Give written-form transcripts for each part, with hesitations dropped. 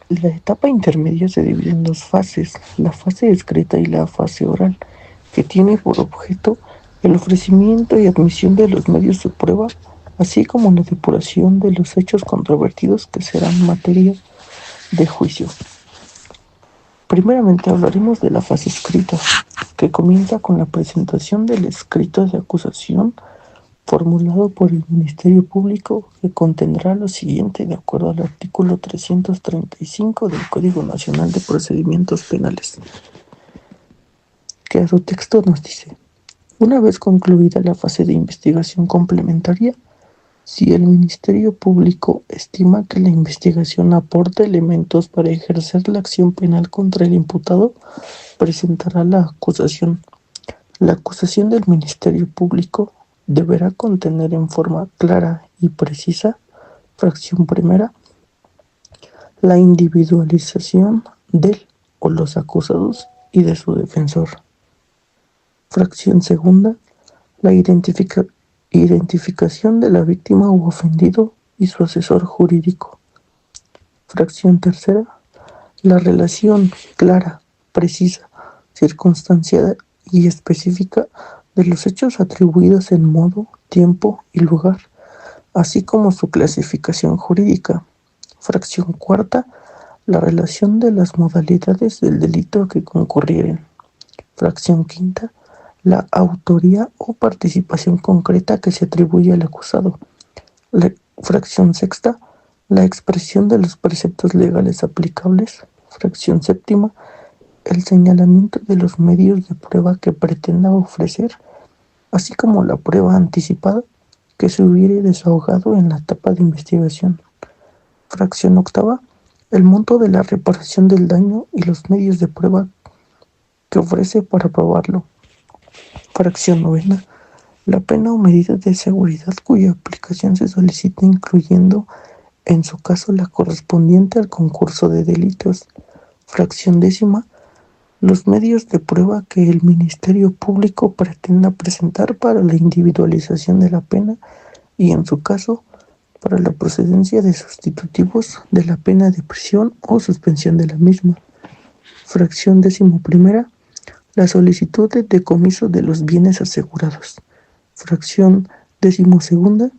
La etapa intermedia se divide en dos fases, la fase escrita y la fase oral, que tiene por objeto el ofrecimiento y admisión de los medios de prueba, así como la depuración de los hechos controvertidos que serán materia de juicio. Primeramente hablaremos de la fase escrita, que comienza con la presentación del escrito de acusación formulado por el Ministerio Público, que contendrá lo siguiente de acuerdo al artículo 335 del Código Nacional de Procedimientos Penales, que a su texto nos dice: una vez concluida la fase de investigación complementaria, si el Ministerio Público estima que la investigación aporta elementos para ejercer la acción penal contra el imputado, presentará la acusación. La acusación del Ministerio Público deberá contener en forma clara y precisa, fracción primera, la individualización del o los acusados y de su defensor. Fracción segunda, la identificación de la víctima u ofendido y su asesor jurídico. Fracción tercera, la relación clara, precisa, circunstanciada y específica de los hechos atribuidos en modo, tiempo y lugar, así como su clasificación jurídica. Fracción cuarta, la relación de las modalidades del delito que concurrieren. Fracción quinta, la autoría o participación concreta que se atribuye al acusado. La fracción sexta, la expresión de los preceptos legales aplicables. Fracción séptima, el señalamiento de los medios de prueba que pretenda ofrecer, así como la prueba anticipada que se hubiere desahogado en la etapa de investigación. Fracción octava, el monto de la reparación del daño y los medios de prueba que ofrece para probarlo. Fracción novena, la pena o medida de seguridad cuya aplicación se solicita, incluyendo, en su caso, la correspondiente al concurso de delitos. Fracción décima, los medios de prueba que el Ministerio Público pretenda presentar para la individualización de la pena y, en su caso, para la procedencia de sustitutivos de la pena de prisión o suspensión de la misma. Fracción decimoprimera, la solicitud de decomiso de los bienes asegurados. Fracción decimosegunda,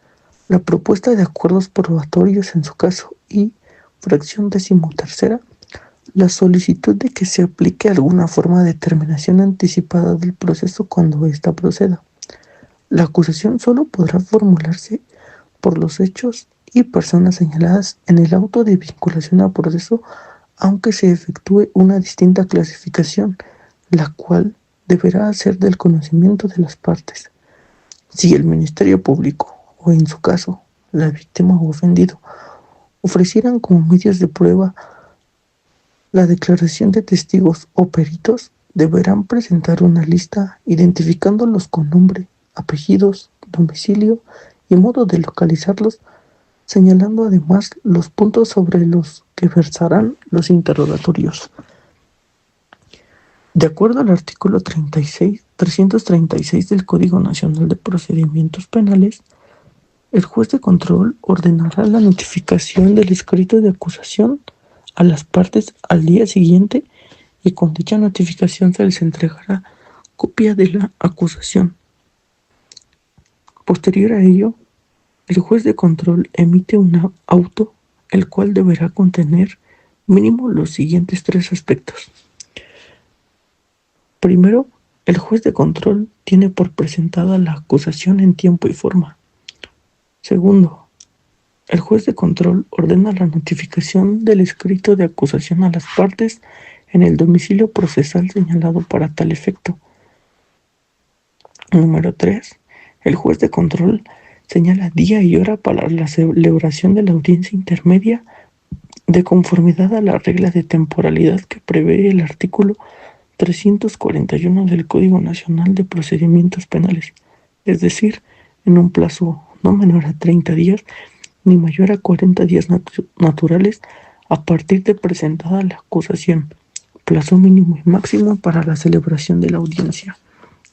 la propuesta de acuerdos probatorios en su caso. Y fracción decimotercera, la solicitud de que se aplique alguna forma de terminación anticipada del proceso cuando ésta proceda. La acusación solo podrá formularse por los hechos y personas señaladas en el auto de vinculación a proceso, aunque se efectúe una distinta clasificación, la cual deberá ser del conocimiento de las partes. Si el Ministerio Público, o en su caso, la víctima o ofendido, ofrecieran como medios de prueba la declaración de testigos o peritos, deberán presentar una lista identificándolos con nombre, apellidos, domicilio y modo de localizarlos, señalando además los puntos sobre los que versarán los interrogatorios. De acuerdo al artículo 336 del Código Nacional de Procedimientos Penales, el juez de control ordenará la notificación del escrito de acusación a las partes al día siguiente, y con dicha notificación se les entregará copia de la acusación. Posterior a ello, el juez de control emite un auto, el cual deberá contener mínimo los siguientes tres aspectos. Primero, el juez de control tiene por presentada la acusación en tiempo y forma. Segundo, el juez de control ordena la notificación del escrito de acusación a las partes en el domicilio procesal señalado para tal efecto. Número 3. El juez de control señala día y hora para la celebración de la audiencia intermedia de conformidad a la regla de temporalidad que prevé el artículo 341 del Código Nacional de Procedimientos Penales, es decir, en un plazo no menor a 30 días ni mayor a 40 días naturales a partir de presentada la acusación, plazo mínimo y máximo para la celebración de la audiencia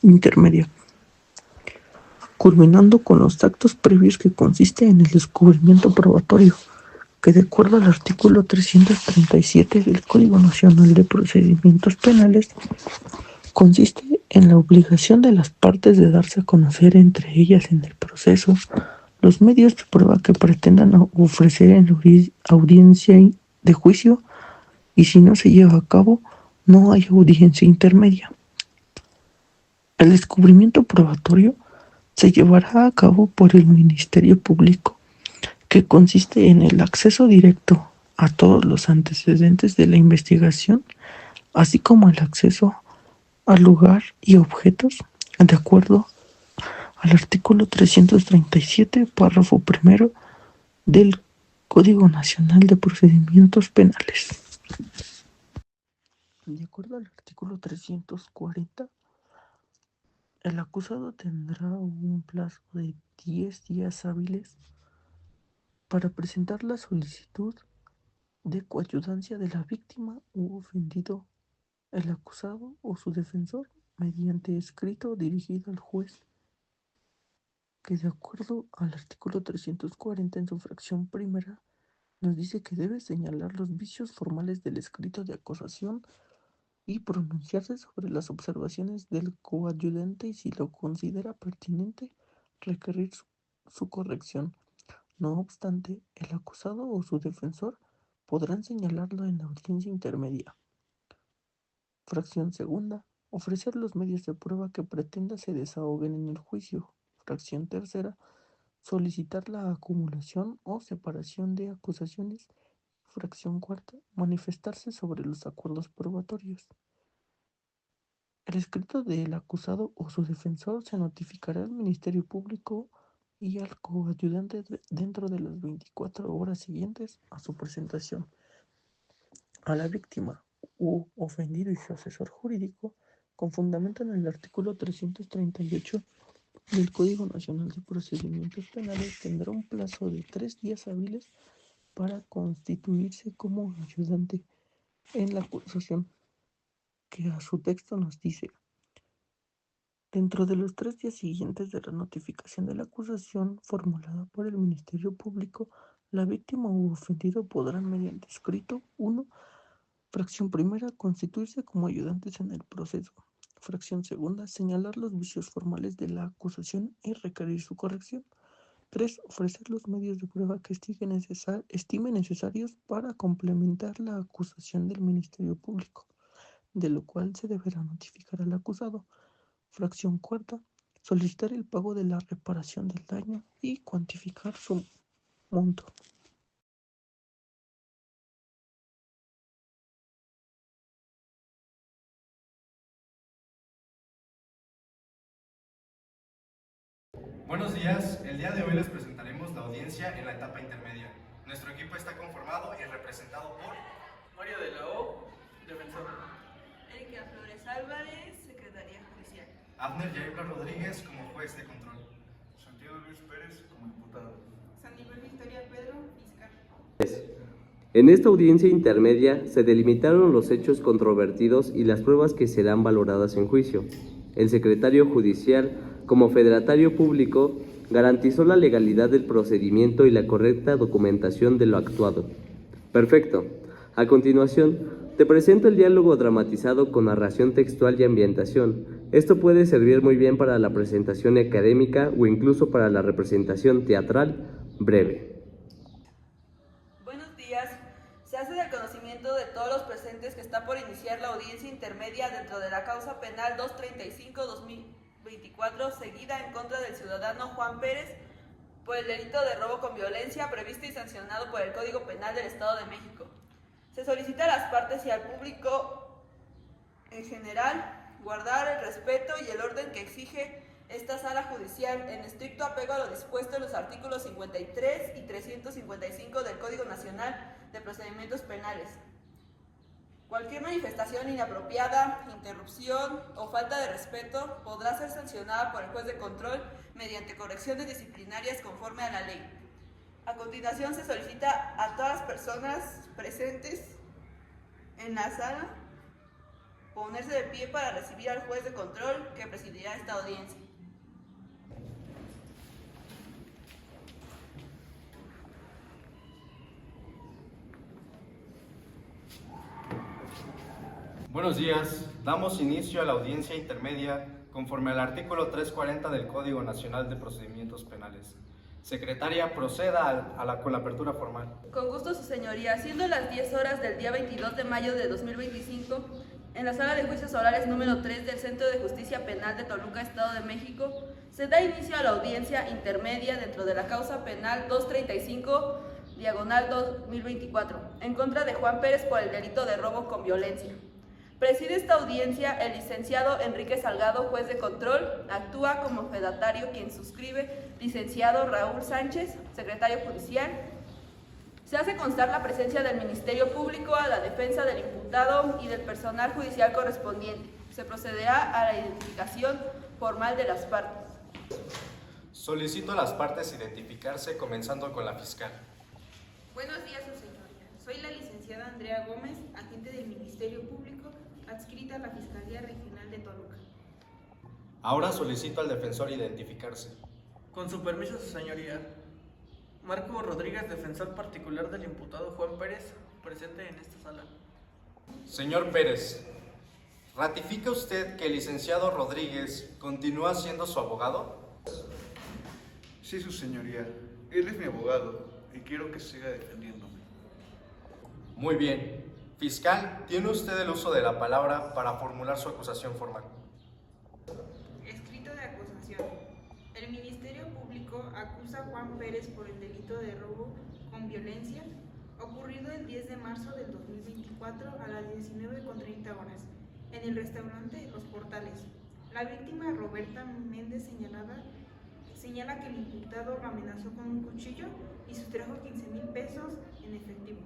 intermedia, culminando con los actos previos que consiste en el descubrimiento probatorio, que de acuerdo al artículo 337 del Código Nacional de Procedimientos Penales, consiste en la obligación de las partes de darse a conocer entre ellas en el proceso los medios de prueba que pretendan ofrecer en la audiencia de juicio, y si no se lleva a cabo, no hay audiencia intermedia. El descubrimiento probatorio se llevará a cabo por el Ministerio Público, que consiste en el acceso directo a todos los antecedentes de la investigación, así como el acceso al lugar y objetos, de acuerdo al artículo 337, párrafo primero del Código Nacional de Procedimientos Penales. De acuerdo al artículo 340, el acusado tendrá un plazo de 10 días hábiles para presentar la solicitud de coayudancia de la víctima u ofendido, el acusado o su defensor, mediante escrito dirigido al juez, que de acuerdo al artículo 340 en su fracción primera, nos dice que debe señalar los vicios formales del escrito de acusación y pronunciarse sobre las observaciones del coayudante y, si lo considera pertinente, requerir su corrección. No obstante, el acusado o su defensor podrán señalarlo en la audiencia intermedia. Fracción segunda. Ofrecer los medios de prueba que pretenda se desahoguen en el juicio. Fracción tercera. Solicitar la acumulación o separación de acusaciones. Fracción cuarta. Manifestarse sobre los acuerdos probatorios. El escrito del acusado o su defensor se notificará al Ministerio Público y al coayudante dentro de las 24 horas siguientes a su presentación. A la víctima u ofendido y su asesor jurídico, con fundamento en el artículo 338 del Código Nacional de Procedimientos Penales, tendrá un plazo de 3 días hábiles para constituirse como ayudante en la acusación, que a su texto nos dice: dentro de los 3 días siguientes de la notificación de la acusación formulada por el Ministerio Público, la víctima u ofendido podrán, mediante escrito, 1. Fracción primera, constituirse como ayudantes en el proceso. Fracción segunda, señalar los vicios formales de la acusación y requerir su corrección. 3. Ofrecer los medios de prueba que estime necesarios para complementar la acusación del Ministerio Público, de lo cual se deberá notificar al acusado. Fracción cuarta, solicitar el pago de la reparación del daño y cuantificar su monto. Buenos días, el día de hoy les presentaremos la audiencia en la etapa intermedia. Nuestro equipo está conformado y representado por Mario de la O, defensor. Erika Flores Álvarez, Secretaría Judicial. Abner Yaibla Rodríguez como juez de control. Santiago Luis Pérez como imputado. Sanibel Victoria Pedro, fiscal. En esta audiencia intermedia se delimitaron los hechos controvertidos y las pruebas que serán valoradas en juicio. El secretario judicial, como federatario público, garantizó la legalidad del procedimiento y la correcta documentación de lo actuado. Perfecto. A continuación, te presento el diálogo dramatizado con narración textual y ambientación. Esto puede servir muy bien para la presentación académica o incluso para la representación teatral breve. Buenos días. Se hace del conocimiento de todos los presentes que está por iniciar la audiencia intermedia dentro de la causa penal 235-2024, seguida en contra del ciudadano Juan Pérez por el delito de robo con violencia previsto y sancionado por el Código Penal del Estado de México. Se solicita a las partes y al público en general guardar el respeto y el orden que exige esta sala judicial, en estricto apego a lo dispuesto en los artículos 53 y 355 del Código Nacional de Procedimientos Penales. Cualquier manifestación inapropiada, interrupción o falta de respeto podrá ser sancionada por el juez de control mediante correcciones disciplinarias conforme a la ley. A continuación, se solicita a todas las personas presentes en la sala ponerse de pie para recibir al juez de control que presidirá esta audiencia. Buenos días. Damos inicio a la audiencia intermedia conforme al artículo 340 del Código Nacional de Procedimientos Penales. Secretaria, proceda con la apertura formal. Con gusto, su señoría. Siendo las 10 horas del día 22 de mayo de 2025, en la Sala de Juicios Orales número 3 del Centro de Justicia Penal de Toluca, Estado de México, se da inicio a la audiencia intermedia dentro de la causa penal 235/2024, en contra de Juan Pérez por el delito de robo con violencia. Preside esta audiencia el licenciado Enrique Salgado, juez de control. Actúa como fedatario quien suscribe, licenciado Raúl Sánchez, secretario judicial. Se hace constar la presencia del Ministerio Público, a la defensa del imputado y del personal judicial correspondiente. Se procederá a la identificación formal de las partes. Solicito a las partes identificarse, comenzando con la fiscal. Buenos días, su señoría. Soy la licenciada Andrea Gómez, agente del Ministerio Público, adscrita a la Fiscalía Regional de Toluca. Ahora solicito al defensor identificarse. Con su permiso, su señoría. Marco Rodríguez, defensor particular del imputado Juan Pérez, presente en esta sala. Señor Pérez, ¿ratifica usted que el licenciado Rodríguez continúa siendo su abogado? Sí, su señoría. Él es mi abogado y quiero que siga defendiéndome. Muy bien. Fiscal, tiene usted el uso de la palabra para formular su acusación formal. Escrito de acusación. El Ministerio Público acusa a Juan Pérez por el delito de robo con violencia ocurrido el 10 de marzo del 2024 a las 19:30 horas en el restaurante Los Portales. La víctima, Roberta Méndez señala que el imputado lo amenazó con un cuchillo y sustrajo 15,000 pesos en efectivo.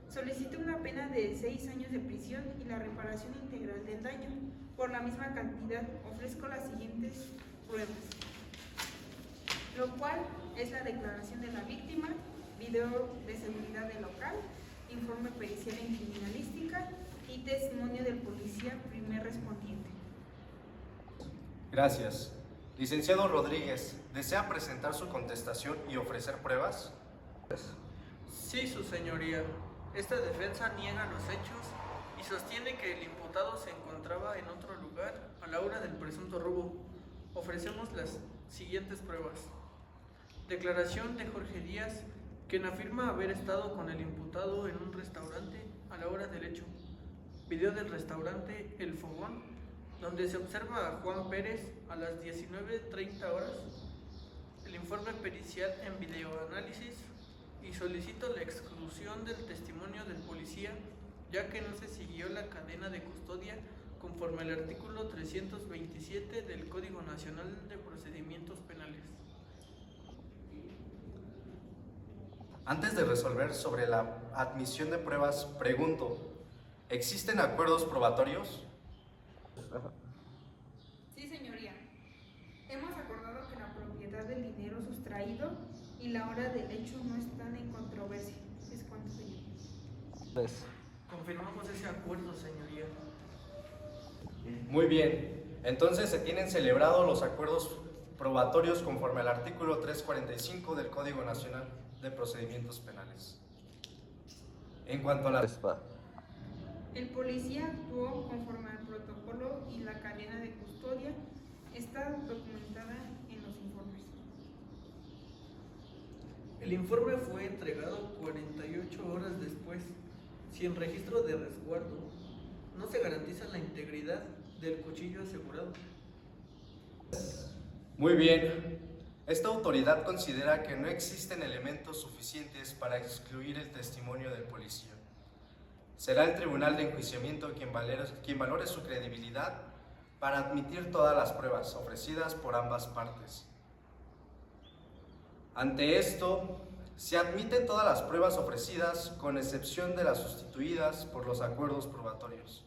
Solicita una pena de 6 años de prisión y la reparación integral del daño. Por la misma cantidad ofrezco las siguientes pruebas, lo cual es la declaración de la víctima, video de seguridad del local, informe pericial en criminalística y testimonio del policía primer respondiente. Gracias. Licenciado Rodríguez, ¿desea presentar su contestación y ofrecer pruebas? Sí, su señoría. Esta defensa niega los hechos y sostiene que el imputado se encontraba en otro lugar a la hora del presunto robo. Ofrecemos las siguientes pruebas. Declaración de Jorge Díaz, quien afirma haber estado con el imputado en un restaurante a la hora del hecho. Video del restaurante El Fogón, donde se observa a Juan Pérez a las 19:30 horas. El informe pericial en videoanálisis. Y solicito la exclusión del testimonio del policía, ya que no se siguió la cadena de custodia conforme al artículo 327 del Código Nacional de Procedimientos Penales. Antes de resolver sobre la admisión de pruebas, pregunto, ¿existen acuerdos probatorios? Sí, señoría. Hemos acordado que la propiedad del dinero sustraído y la hora del hecho no están en controversia. ¿Es cuánto, señor? Confirmamos ese acuerdo, señoría. Muy bien. Entonces se tienen celebrados los acuerdos probatorios conforme al artículo 345 del Código Nacional de Procedimientos Penales. En cuanto a la... El policía actuó conforme al protocolo y la cadena de custodia está documentada en los informes. El informe fue entregado 48 horas después, sin registro de resguardo. No se garantiza la integridad del cuchillo asegurado. Muy bien. Esta autoridad considera que no existen elementos suficientes para excluir el testimonio del policía. Será el Tribunal de Enjuiciamiento quien valore su credibilidad para admitir todas las pruebas ofrecidas por ambas partes. Ante esto, se admiten todas las pruebas ofrecidas con excepción de las sustituidas por los acuerdos probatorios.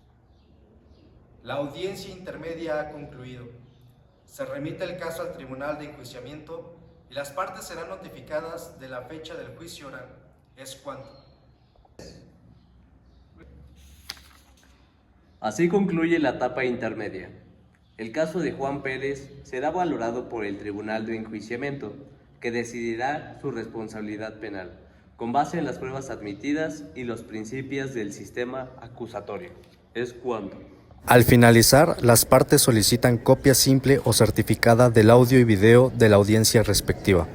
La audiencia intermedia ha concluido. Se remite el caso al Tribunal de Enjuiciamiento y las partes serán notificadas de la fecha del juicio oral. Es cuanto. Así concluye la etapa intermedia. El caso de Juan Pérez será valorado por el Tribunal de Enjuiciamiento, que decidirá su responsabilidad penal, con base en las pruebas admitidas y los principios del sistema acusatorio. es cuando. Al finalizar, las partes solicitan copia simple o certificada del audio y video de la audiencia respectiva.